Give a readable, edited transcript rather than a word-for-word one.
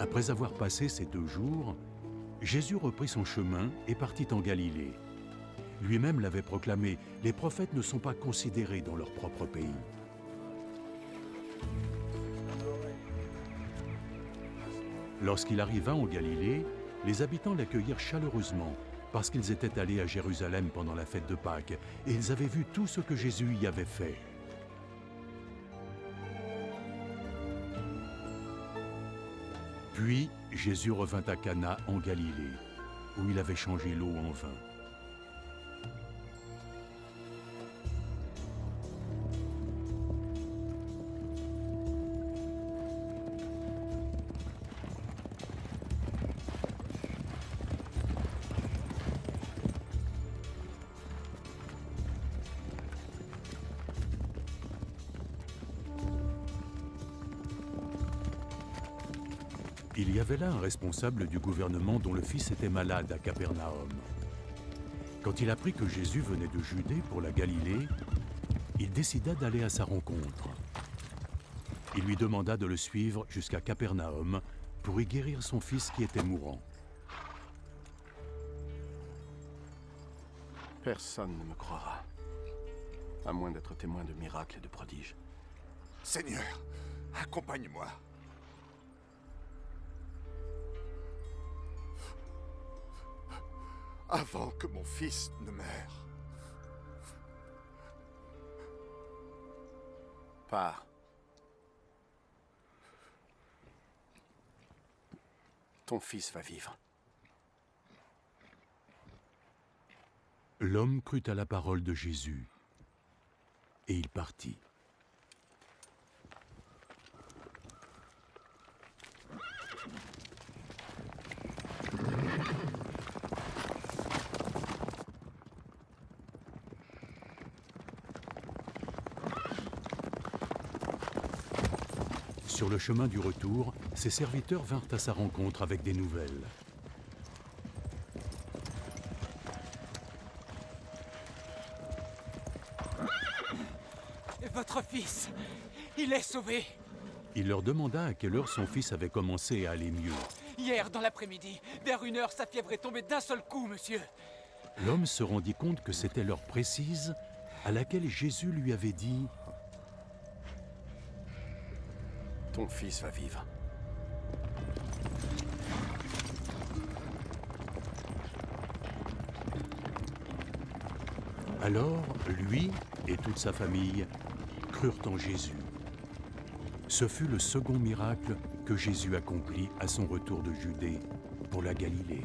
Après avoir passé ces 2 jours, Jésus reprit son chemin et partit en Galilée. Lui-même l'avait proclamé, les prophètes ne sont pas considérés dans leur propre pays. Lorsqu'il arriva en Galilée, les habitants l'accueillirent chaleureusement parce qu'ils étaient allés à Jérusalem pendant la fête de Pâques et ils avaient vu tout ce que Jésus y avait fait. Puis Jésus revint à Cana en Galilée, où il avait changé l'eau en vin. Il y avait là un responsable du gouvernement dont le fils était malade à Capernaum. Quand il apprit que Jésus venait de Judée pour la Galilée, il décida d'aller à sa rencontre. Il lui demanda de le suivre jusqu'à Capernaum pour y guérir son fils qui était mourant. Personne ne me croira, à moins d'être témoin de miracles et de prodiges. Seigneur, accompagne-moi. Avant que mon fils ne meure. Pars. Ton fils va vivre. L'homme crut à la parole de Jésus, et il partit. Sur le chemin du retour, ses serviteurs vinrent à sa rencontre avec des nouvelles. Votre fils, il est sauvé. Il leur demanda à quelle heure son fils avait commencé à aller mieux. Hier, dans l'après-midi, vers 1h, sa fièvre est tombée d'un seul coup, monsieur. L'homme se rendit compte que c'était l'heure précise à laquelle Jésus lui avait dit « Ton fils va vivre. » Alors, lui et toute sa famille crurent en Jésus. Ce fut le second miracle que Jésus accomplit à son retour de Judée pour la Galilée.